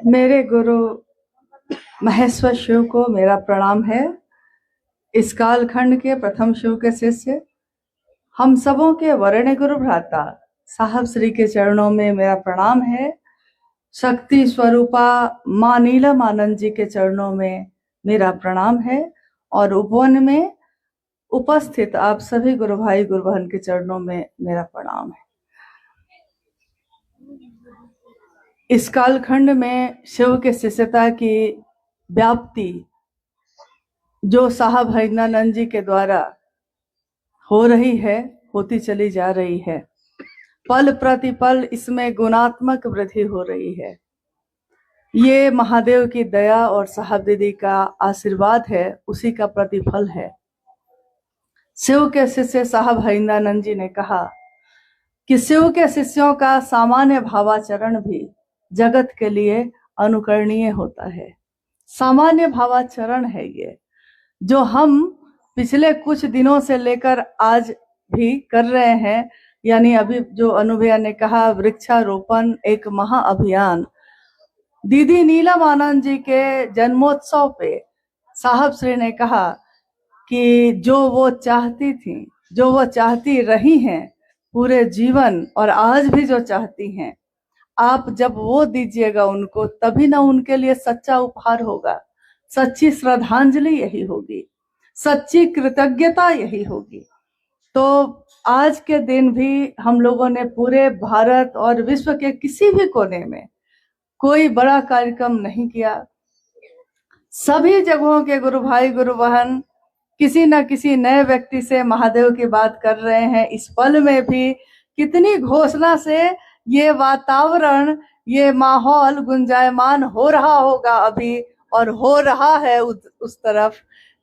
मेरे गुरु महेश्वर शिव को मेरा प्रणाम है। इस कालखंड के प्रथम शिव के शिष्य, हम सबों के वरेण्य गुरु भ्राता साहब श्री के चरणों में मेरा प्रणाम है। शक्ति स्वरूपा माँ नीलम आनंद जी के चरणों में मेरा प्रणाम है और उपवन में उपस्थित आप सभी गुरु भाई गुरु बहन के चरणों में मेरा प्रणाम है। इस कालखंड में शिव के शिष्यता की व्याप्ति जो साहब हरिनानंद जी के द्वारा हो रही है, होती चली जा रही है। पल प्रतिपल इसमें गुणात्मक वृद्धि हो रही है। ये महादेव की दया और साहब दीदी का आशीर्वाद है, उसी का प्रतिफल है। शिव के शिष्य साहब हरिनानंद जी ने कहा कि शिव के शिष्यों का सामान्य भावाचरण भी जगत के लिए अनुकरणीय होता है। सामान्य भावाचरण है ये, जो हम पिछले कुछ दिनों से लेकर आज भी कर रहे हैं। यानी अभी जो अनुभया ने कहा, वृक्षारोपण एक महाअभियान। दीदी नीलम आनंद जी के जन्मोत्सव पे साहब श्री ने कहा कि जो वो चाहती थी, जो वो चाहती रही हैं पूरे जीवन और आज भी जो चाहती हैं, आप जब वो दीजिएगा उनको, तभी ना उनके लिए सच्चा उपहार होगा। सच्ची श्रद्धांजलि यही होगी, सच्ची कृतज्ञता यही होगी। तो आज के दिन भी हम लोगों ने पूरे भारत और विश्व के किसी भी कोने में कोई बड़ा कार्यक्रम नहीं किया। सभी जगहों के गुरु भाई गुरु बहन किसी न किसी नए व्यक्ति से महादेव की बात कर रहे हैं। इस पल में भी कितनी घोषणा से ये वातावरण, ये माहौल गुंजायमान हो रहा होगा अभी, और हो रहा है उस तरफ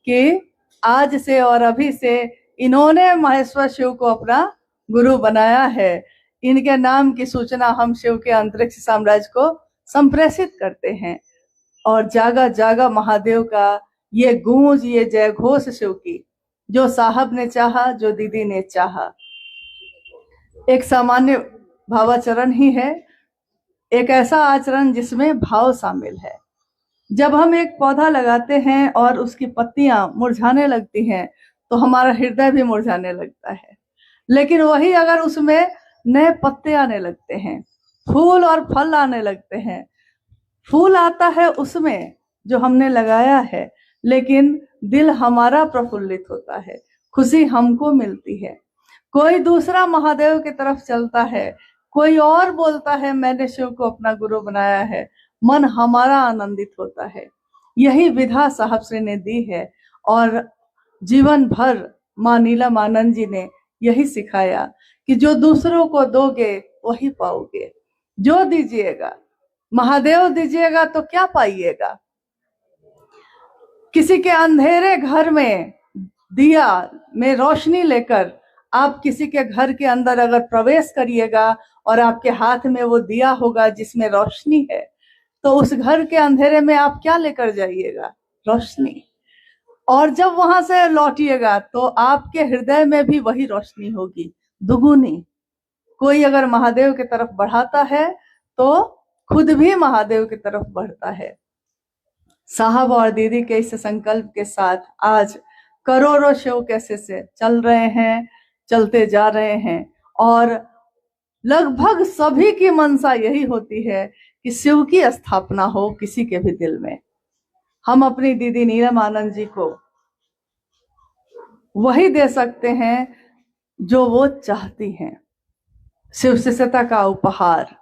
कि आज से और अभी से इन्होंने महेश्वर शिव को अपना गुरु बनाया है। इनके नाम की सूचना हम शिव के अंतरिक्ष साम्राज्य को संप्रेषित करते हैं और जागा जागा महादेव का ये गूंज, ये जय घोष शिव की, जो साहब ने चाहा, जो दीदी ने चाहा। एक सामान्य भावाचरण ही है, एक ऐसा आचरण जिसमें भाव शामिल है। जब हम एक पौधा लगाते हैं और उसकी पत्तियां मुरझाने लगती हैं, तो हमारा हृदय भी मुरझाने लगता है। लेकिन वही अगर उसमें नए पत्ते आने लगते हैं, फूल और फल आने लगते हैं, फूल आता है उसमें जो हमने लगाया है, लेकिन दिल हमारा प्रफुल्लित होता है, खुशी हमको मिलती है। कोई दूसरा महादेव की तरफ चलता है, कोई और बोलता है मैंने शिव को अपना गुरु बनाया है, मन हमारा आनंदित होता है। यही विधा साहब श्री ने दी है और जीवन भर माँ नीलम आनंद जी ने यही सिखाया कि जो दूसरों को दोगे वही पाओगे। जो दीजिएगा, महादेव दीजिएगा तो क्या पाइएगा। किसी के अंधेरे घर में दिया में रोशनी लेकर आप किसी के घर के अंदर अगर प्रवेश करिएगा और आपके हाथ में वो दिया होगा जिसमें रोशनी है, तो उस घर के अंधेरे में आप क्या लेकर जाइएगा? रोशनी। और जब वहां से लौटिएगा तो आपके हृदय में भी वही रोशनी होगी, दुगुनी। कोई अगर महादेव की तरफ बढ़ाता है तो खुद भी महादेव की तरफ बढ़ता है। साहब और दीदी के इस संकल्प के साथ आज करोड़ों शिव के शिष्य चल रहे हैं, चलते जा रहे हैं और लगभग सभी की मनसा यही होती है कि शिव की स्थापना हो किसी के भी दिल में। हम अपनी दीदी नीलम आनंद जी को वही दे सकते हैं जो वो चाहती हैं, शिव शिष्यता का उपहार,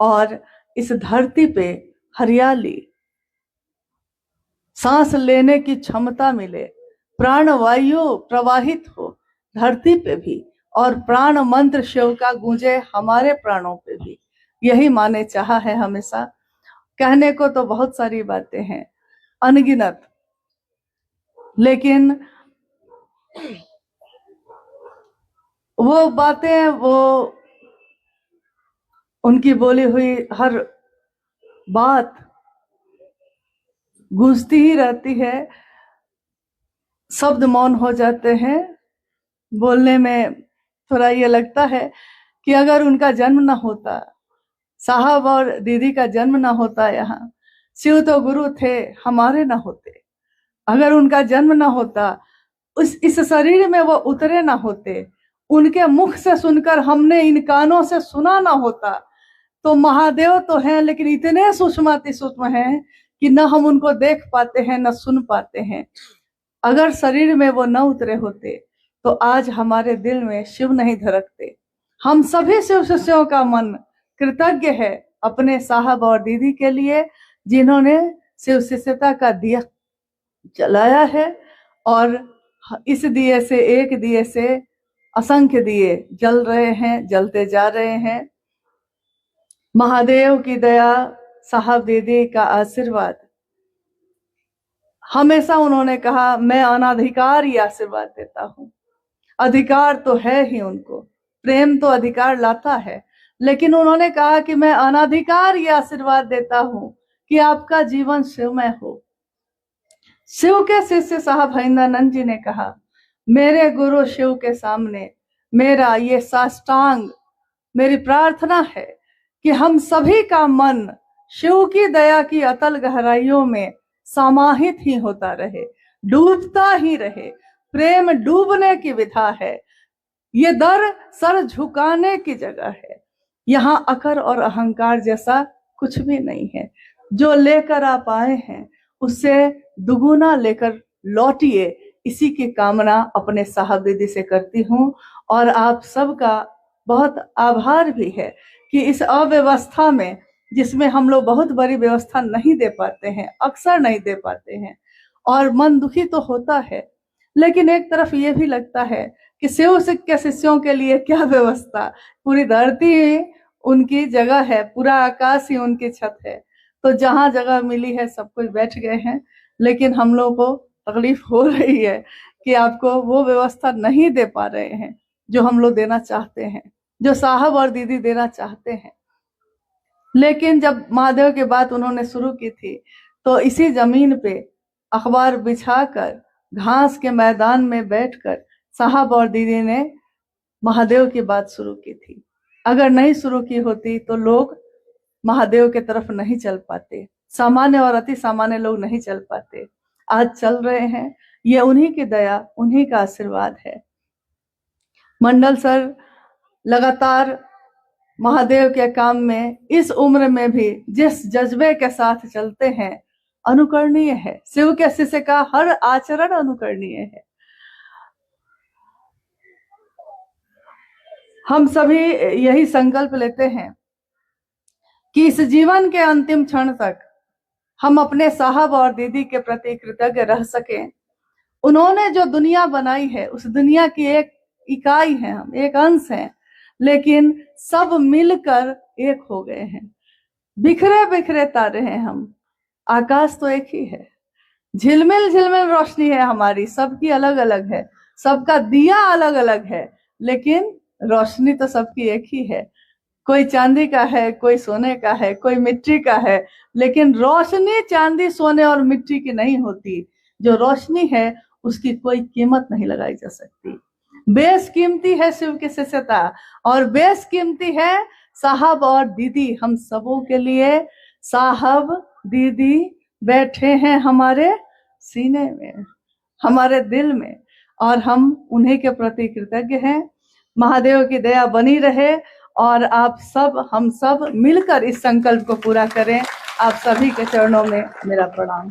और इस धरती पे हरियाली, सांस लेने की क्षमता मिले, प्राणवायु प्रवाहित हो धरती पे भी, और प्राण मंत्र शिव का गूंजे हमारे प्राणों पे भी। यही माने चाहा है हमेशा। कहने को तो बहुत सारी बातें हैं, अनगिनत, लेकिन वो बातें, वो उनकी बोली हुई हर बात गूंजती ही रहती है। शब्द मौन हो जाते हैं। बोलने में थोड़ा ये लगता है कि अगर उनका जन्म न होता, साहब और दीदी का जन्म ना होता यहाँ, शिव तो गुरु थे हमारे ना होते। अगर उनका जन्म ना होता, इस शरीर में वो उतरे ना होते, उनके मुख से सुनकर हमने इन कानों से सुना ना होता, तो महादेव तो हैं लेकिन इतने सूक्ष्माति सूक्ष्म हैं कि न हम उनको देख पाते हैं न सुन पाते हैं। अगर शरीर में वो न उतरे होते तो आज हमारे दिल में शिव नहीं धड़कते। हम सभी शिव शिष्यों का मन कृतज्ञ है अपने साहब और दीदी के लिए, जिन्होंने शिव शिष्यता का दिया जलाया है, और इस दिए से, एक दिए से असंख्य दिए जल रहे हैं, जलते जा रहे हैं। महादेव की दया, साहब दीदी का आशीर्वाद, हमेशा उन्होंने कहा मैं अनाधिकार ही आशीर्वाद देता हूं। अधिकार तो है ही उनको, प्रेम तो अधिकार लाता है, लेकिन उन्होंने कहा कि मैं अनाधिकार ये आशीर्वाद देता हूं कि आपका जीवन शिवमय हो। शिव के शिष्य साहब हरिंद्रानंद जी ने कहा, मेरे गुरु शिव के सामने मेरा ये साष्टांग, मेरी प्रार्थना है कि हम सभी का मन शिव की दया की अतल गहराइयों में समाहित ही होता रहे, डूबता ही रहे। प्रेम डूबने की विधा है, ये दर सर झुकाने की जगह है। यहाँ अकर और अहंकार जैसा कुछ भी नहीं है। जो लेकर आप आए हैं उससे दुगुना लेकर लौटिए, इसी की कामना अपने साहब दीदी से करती हूँ। और आप सबका बहुत आभार भी है कि इस अव्यवस्था में, जिसमें हम लोग बहुत बड़ी व्यवस्था नहीं दे पाते हैं, अक्सर नहीं दे पाते हैं, और मन दुखी तो होता है, लेकिन एक तरफ ये भी लगता है कि शिव के शिष्यों के लिए क्या व्यवस्था, पूरी धरती उनकी जगह है, पूरा आकाश ही उनकी छत है। तो जहां जगह मिली है सब कुछ बैठ गए हैं, लेकिन हम लोग को तकलीफ हो रही है कि आपको वो व्यवस्था नहीं दे पा रहे हैं जो हम लोग देना चाहते हैं, जो साहब और दीदी देना चाहते हैं। लेकिन जब महादेव की बात उन्होंने शुरू की थी तो इसी जमीन पे अखबार बिछाकर, घास के मैदान में बैठकर साहब और दीदी ने महादेव की बात शुरू की थी। अगर नहीं शुरू की होती तो लोग महादेव के तरफ नहीं चल पाते, सामान्य और अति सामान्य लोग नहीं चल पाते। आज चल रहे हैं, ये उन्हीं की दया, उन्हीं का आशीर्वाद है। मंडल सर लगातार महादेव के काम में इस उम्र में भी जिस जज्बे के साथ चलते हैं, अनुकरणीय है। शिव के शिष्य का हर आचरण अनुकरणीय है। हम सभी यही संकल्प लेते हैं कि इस जीवन के अंतिम क्षण तक हम अपने साहब और दीदी के प्रति कृतज्ञ रह सकें। उन्होंने जो दुनिया बनाई है उस दुनिया की एक इकाई है, हम एक अंश हैं, लेकिन सब मिलकर एक हो गए हैं। बिखरे बिखरे तारे हैं हम, आकाश तो एक ही है। झिलमिल झिलमिल रोशनी है हमारी, सबकी अलग अलग है, सबका दिया अलग अलग है, लेकिन रोशनी तो सबकी एक ही है। कोई चांदी का है, कोई सोने का है, कोई मिट्टी का है, लेकिन रोशनी चांदी, सोने और मिट्टी की नहीं होती। जो रोशनी है उसकी कोई कीमत नहीं लगाई जा सकती। बेशकीमती है शिव की शिष्यता, और बेशकीमती है साहब और दीदी। हम सबों के लिए साहब दीदी बैठे हैं हमारे सीने में, हमारे दिल में, और हम उन्हीं के प्रति कृतज्ञ हैं। महादेव की दया बनी रहे और आप सब, हम सब मिलकर इस संकल्प को पूरा करें। आप सभी के चरणों में मेरा प्रणाम।